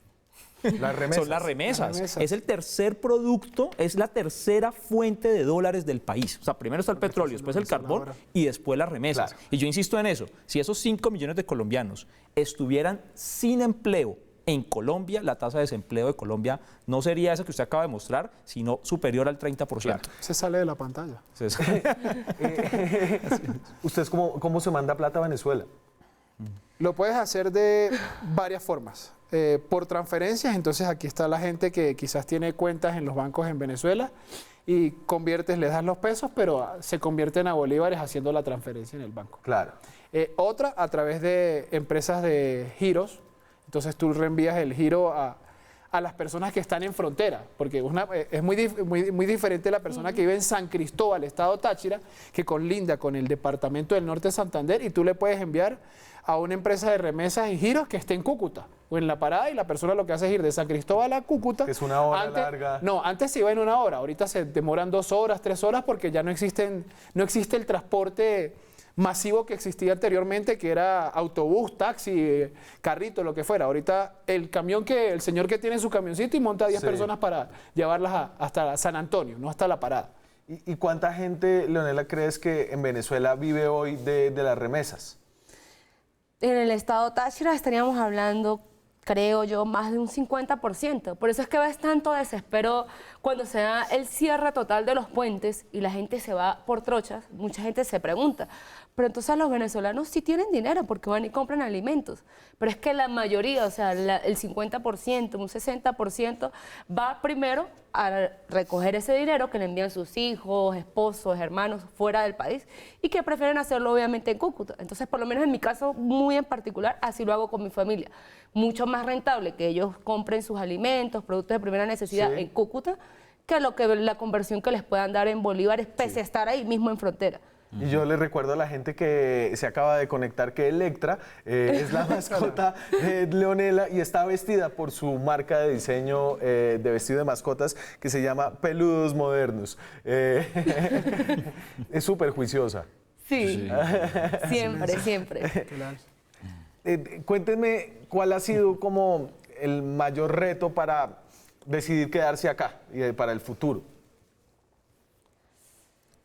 Las remesas. Son las remesas. Es el tercer producto, es la tercera fuente de dólares del país. O sea, primero está el petróleo, después el carbón y después las remesas. Claro. Y yo insisto en eso, si esos 5 millones de colombianos estuvieran sin empleo en Colombia, la tasa de desempleo de Colombia no sería esa que usted acaba de mostrar, sino superior al 30%. Claro. Se sale de la pantalla. ¿Ustedes cómo se manda plata a Venezuela? Lo puedes hacer de varias formas. Por transferencias, entonces aquí está la gente que quizás tiene cuentas en los bancos en Venezuela y les das los pesos, pero se convierten a bolívares haciendo la transferencia en el banco. Claro. Otra, a través de empresas de giros. Entonces tú reenvías el giro a las personas que están en frontera, porque es muy diferente la persona que vive en San Cristóbal, estado Táchira, que colinda con el departamento del norte de Santander, y tú le puedes enviar a una empresa de remesas y giros que esté en Cúcuta o en La Parada, y la persona lo que hace es ir de San Cristóbal a Cúcuta. Que es una hora larga. No, antes se iba en 1 hora, ahorita se demoran 2 horas, 3 horas, porque ya no existe el transporte masivo que existía anteriormente, que era autobús, taxi, carrito, lo que fuera. Ahorita el señor que tiene su camioncito y monta 10 personas para llevarlas hasta San Antonio, no hasta La Parada. ¿Y cuánta gente, Leonela, crees que en Venezuela vive hoy de las remesas? En el estado Táchira estaríamos hablando, creo yo, más de un 50%. Por eso es que ves tanto desespero cuando se da el cierre total de los puentes y la gente se va por trochas. Mucha gente se pregunta, pero entonces los venezolanos sí tienen dinero porque van y compran alimentos. Pero es que la mayoría, o sea, el 50%, un 60% va primero a recoger ese dinero que le envían sus hijos, esposos, hermanos fuera del país y que prefieren hacerlo obviamente en Cúcuta. Entonces, por lo menos en mi caso muy en particular, así lo hago con mi familia. Mucho más rentable que ellos compren sus alimentos, productos de primera necesidad en Cúcuta, que la conversión que les puedan dar en bolívares, pese a estar ahí mismo en frontera. Y yo les recuerdo a la gente que se acaba de conectar que Electra es la mascota de Leonela y está vestida por su marca de diseño de vestido de mascotas que se llama Peludos Modernos. Es súper juiciosa. Sí, siempre, siempre. Cuéntenme cuál ha sido como el mayor reto para decidir quedarse acá y para el futuro.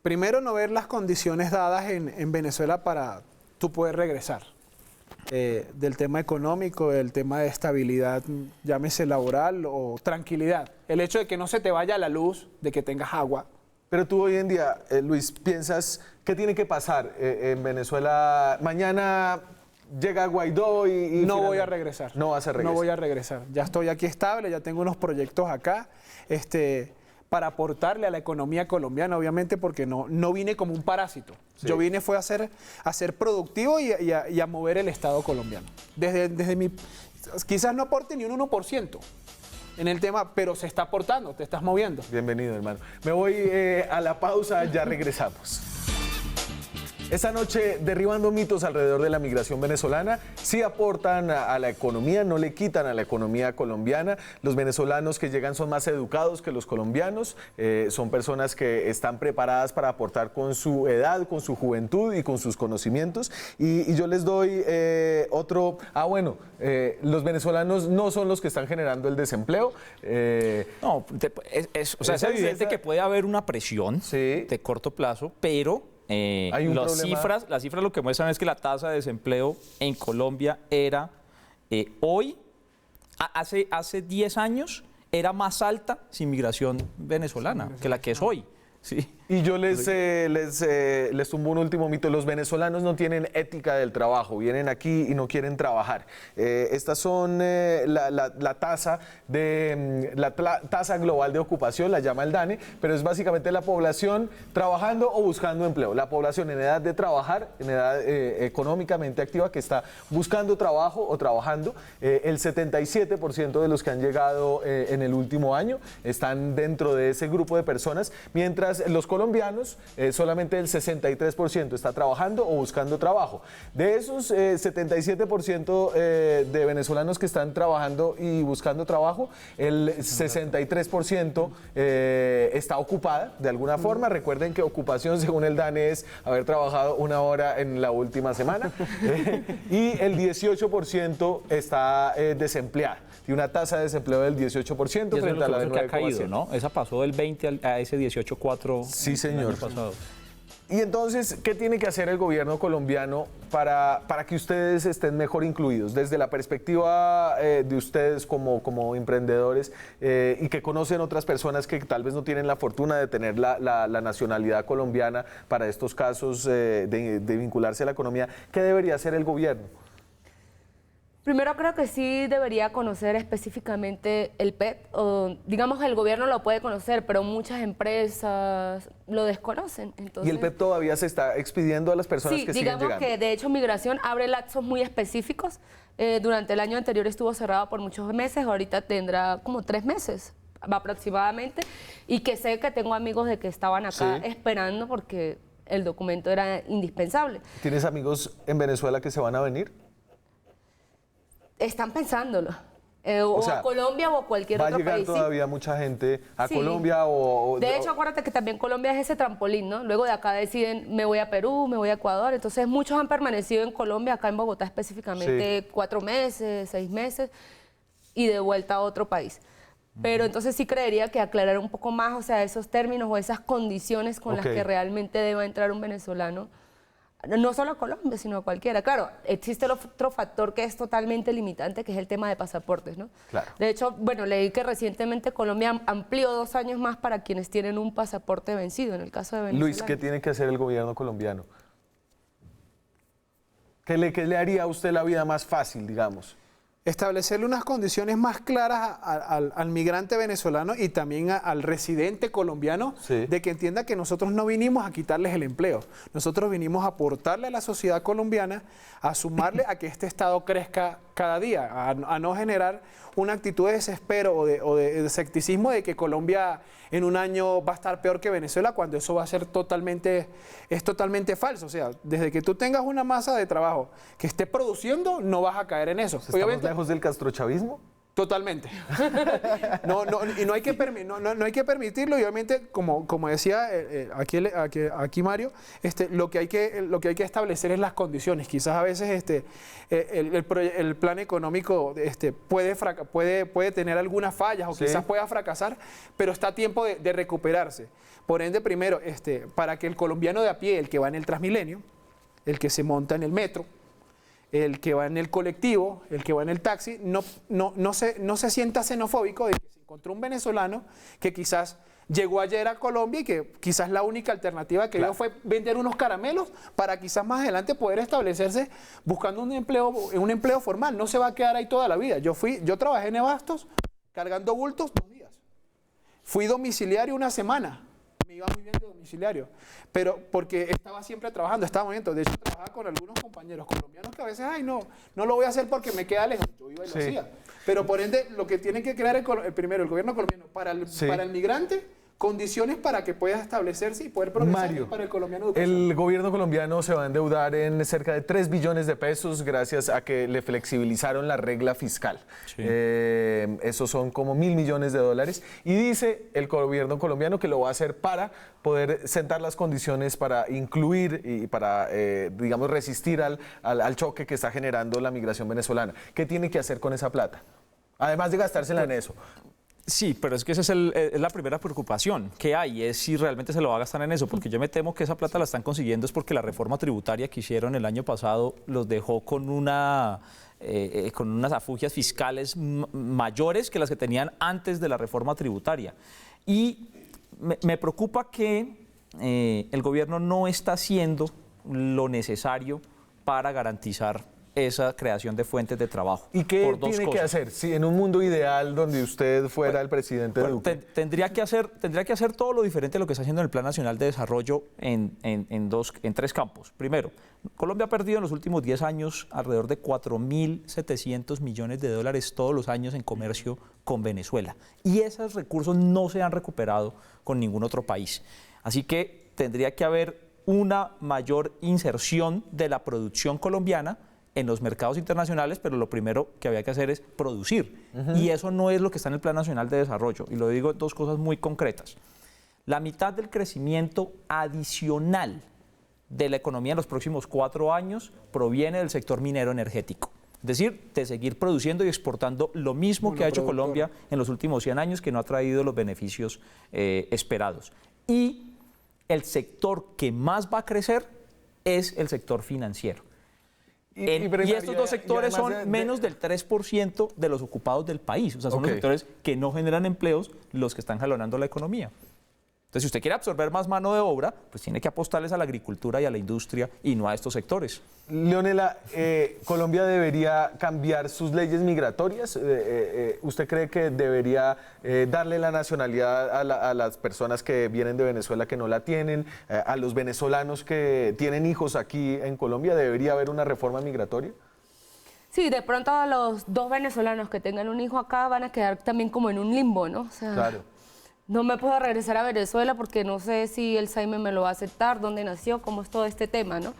Primero, no ver las condiciones dadas en Venezuela para tú poder regresar. Del tema económico, del tema de estabilidad, llámese laboral o tranquilidad. El hecho de que no se te vaya la luz, de que tengas agua. Pero tú hoy en día, Luis, piensas, ¿qué tiene que pasar en Venezuela? Mañana llega Guaidó y no voy a regresar. No vas a regresar. No voy a regresar. Ya estoy aquí estable, ya tengo unos proyectos acá. Para aportarle a la economía colombiana, obviamente, porque no vine como un parásito. Sí. Yo vine fue a ser productivo y a mover el Estado colombiano. Desde mi... Quizás no aporte ni un 1% en el tema, pero se está aportando, te estás moviendo. Bienvenido, hermano. Me voy a la pausa, ya regresamos. Esta noche, derribando mitos alrededor de la migración venezolana, sí aportan a la economía, no le quitan a la economía colombiana. Los venezolanos que llegan son más educados que los colombianos, son personas que están preparadas para aportar con su edad, con su juventud y con sus conocimientos. Y yo les doy otro... los venezolanos no son los que están generando el desempleo. No, es evidente que puede haber una presión de corto plazo, pero... las cifras lo que muestran es que la tasa de desempleo en Colombia era hace 10 años era más alta sin migración venezolana que la que es hoy. Sí. Y yo les tumbo un último mito. Los venezolanos no tienen ética del trabajo, vienen aquí y no quieren trabajar. Estas son la tasa global de ocupación, la llama el DANE, pero es básicamente la población trabajando o buscando empleo. La población en edad de trabajar, en edad económicamente activa, que está buscando trabajo o trabajando. El 77% de los que han llegado en el último año están dentro de ese grupo de personas, mientras los colombianos, solamente el 63% está trabajando o buscando trabajo. De esos 77% de venezolanos que están trabajando y buscando trabajo, el 63% está ocupada de alguna forma. Recuerden que ocupación, según el DANE, es haber trabajado 1 hora en la última semana. Y el 18% está desempleada. Y una tasa de desempleo del 18% frente a la del 9,7%. Que ha caído, ¿no? Esa pasó del 20 a ese 18,4%. Sí, señor. El año pasado. Y entonces, ¿qué tiene que hacer el gobierno colombiano para que ustedes estén mejor incluidos? Desde la perspectiva de ustedes como emprendedores y que conocen otras personas que tal vez no tienen la fortuna de tener la nacionalidad colombiana para estos casos de vincularse a la economía, ¿qué debería hacer el gobierno? Primero creo que sí debería conocer específicamente el PET, o digamos el gobierno lo puede conocer, pero muchas empresas lo desconocen. Entonces, ¿y el PET todavía se está expidiendo a las personas que siguen llegando? Sí, digamos que de hecho Migración abre lapsos muy específicos. Durante el año anterior estuvo cerrado por muchos meses, ahorita tendrá como 3 meses aproximadamente, y que sé que tengo amigos de que estaban acá esperando porque el documento era indispensable. ¿Tienes amigos en Venezuela que se van a venir? Están pensándolo. O sea, a Colombia o a cualquier otro país. Va a llegar todavía mucha gente a Colombia De hecho, acuérdate que también Colombia es ese trampolín, ¿no? Luego de acá deciden, me voy a Perú, me voy a Ecuador. Entonces, muchos han permanecido en Colombia, acá en Bogotá específicamente, 4 meses, 6 meses, y de vuelta a otro país. Pero entonces sí creería que aclarar un poco más, o sea, esos términos o esas condiciones con las que realmente deba entrar un venezolano. No solo a Colombia, sino a cualquiera. Claro, existe el otro factor que es totalmente limitante, que es el tema de pasaportes, ¿no? Claro. De hecho, bueno, leí que recientemente Colombia amplió 2 años más para quienes tienen un pasaporte vencido, en el caso de Venezuela. Luis, ¿qué tiene que hacer el gobierno colombiano? ¿Qué le haría a usted la vida más fácil, digamos? establecerle unas condiciones más claras al migrante venezolano y también al residente colombiano, de que entienda que nosotros no vinimos a quitarles el empleo, nosotros vinimos a aportarle a la sociedad colombiana, a sumarle a que este Estado crezca cada día, a no generar una actitud de desespero o de escepticismo de que Colombia en un año va a estar peor que Venezuela, cuando eso va a ser totalmente falso. O sea, desde que tú tengas una masa de trabajo que esté produciendo, no vas a caer en eso. ¿Estamos lejos del castrochavismo? Totalmente. Y no hay que permitirlo. Y obviamente, como decía aquí Mario, lo que hay que establecer es las condiciones. Quizás a veces el plan económico puede tener algunas fallas o quizás pueda fracasar, pero está a tiempo de recuperarse. Por ende, primero, para que el colombiano de a pie, el que va en el Transmilenio, el que se monta en el metro, el que va en el colectivo, el que va en el taxi, no se sienta xenofóbico de que se encontró un venezolano que quizás llegó ayer a Colombia y que quizás la única alternativa que dio fue vender unos caramelos para quizás más adelante poder establecerse buscando un empleo formal. No se va a quedar ahí toda la vida. Yo trabajé en Abastos cargando bultos 2 días. Fui domiciliario una semana. Me iba muy bien de domiciliario, pero porque estaba siempre trabajando, estaba moviendo. De hecho, trabajaba con algunos compañeros colombianos que a veces, no lo voy a hacer porque me queda lejos. Yo iba y lo hacía. Pero por ende, lo que tiene que crear el gobierno colombiano para el migrante, condiciones para que pueda establecerse y poder progresar. Mario, para el colombiano. El gobierno colombiano se va a endeudar en cerca de 3 billones de pesos gracias a que le flexibilizaron la regla fiscal. Esos son como 1.000 millones de dólares. Y dice el gobierno colombiano que lo va a hacer para poder sentar las condiciones para incluir y para, digamos, resistir al choque que está generando la migración venezolana. ¿Qué tiene que hacer con esa plata? Además de gastársela en eso. Sí, pero es que esa es la primera preocupación que hay, es si realmente se lo va a gastar en eso, porque yo me temo que esa plata la están consiguiendo es porque la reforma tributaria que hicieron el año pasado los dejó con unas afugias fiscales mayores que las que tenían antes de la reforma tributaria. Y me preocupa que el gobierno no está haciendo lo necesario para garantizar esa creación de fuentes de trabajo. ¿Y qué tiene que hacer? Si en un mundo ideal donde usted fuera el presidente de Duque. Tendría que hacer todo lo diferente a lo que está haciendo en el Plan Nacional de Desarrollo en 3 campos. Primero, Colombia ha perdido en los últimos 10 años alrededor de 4.700 millones de dólares todos los años en comercio con Venezuela. Y esos recursos no se han recuperado con ningún otro país. Así que tendría que haber una mayor inserción de la producción colombiana en los mercados internacionales, pero lo primero que había que hacer es producir. Y eso no es lo que está en el Plan Nacional de Desarrollo. Y lo digo en 2 cosas muy concretas. La mitad del crecimiento adicional de la economía en los próximos 4 años proviene del sector minero energético. Es decir, de seguir produciendo y exportando lo mismo que ha hecho Colombia en los últimos 100 años, que no ha traído los beneficios esperados. Y el sector que más va a crecer es el sector financiero. Y estos 2 sectores son menos del 3% de los ocupados del país. O sea, son los sectores que no generan empleos los que están jalonando la economía. Entonces, si usted quiere absorber más mano de obra, pues tiene que apostarles a la agricultura y a la industria y no a estos sectores. Leonela, ¿Colombia debería cambiar sus leyes migratorias? ¿Usted cree que debería darle la nacionalidad a las personas que vienen de Venezuela que no la tienen? ¿A los venezolanos que tienen hijos aquí en Colombia? ¿Debería haber una reforma migratoria? Sí, de pronto los 2 venezolanos que tengan un hijo acá van a quedar también como en un limbo, ¿no? O sea, claro. No me puedo regresar a Venezuela porque no sé si el SAIME me lo va a aceptar, dónde nació, cómo es todo este tema, ¿no?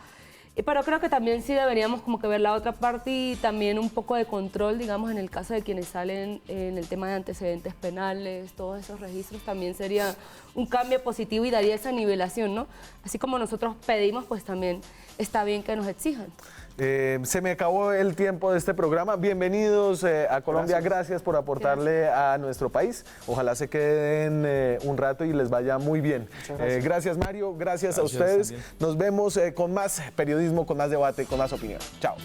Pero creo que también sí deberíamos como que ver la otra parte y también un poco de control, digamos, en el caso de quienes salen en el tema de antecedentes penales, todos esos registros también sería un cambio positivo y daría esa nivelación, ¿no? Así como nosotros pedimos, pues también está bien que nos exijan. Se me acabó el tiempo de este programa. Bienvenidos a Colombia. Gracias por aportarle a nuestro país. Ojalá se queden un rato y les vaya muy bien. Gracias, Mario. Gracias a ustedes. También. Nos vemos con más periodismo, con más debate, con más opinión. Chao.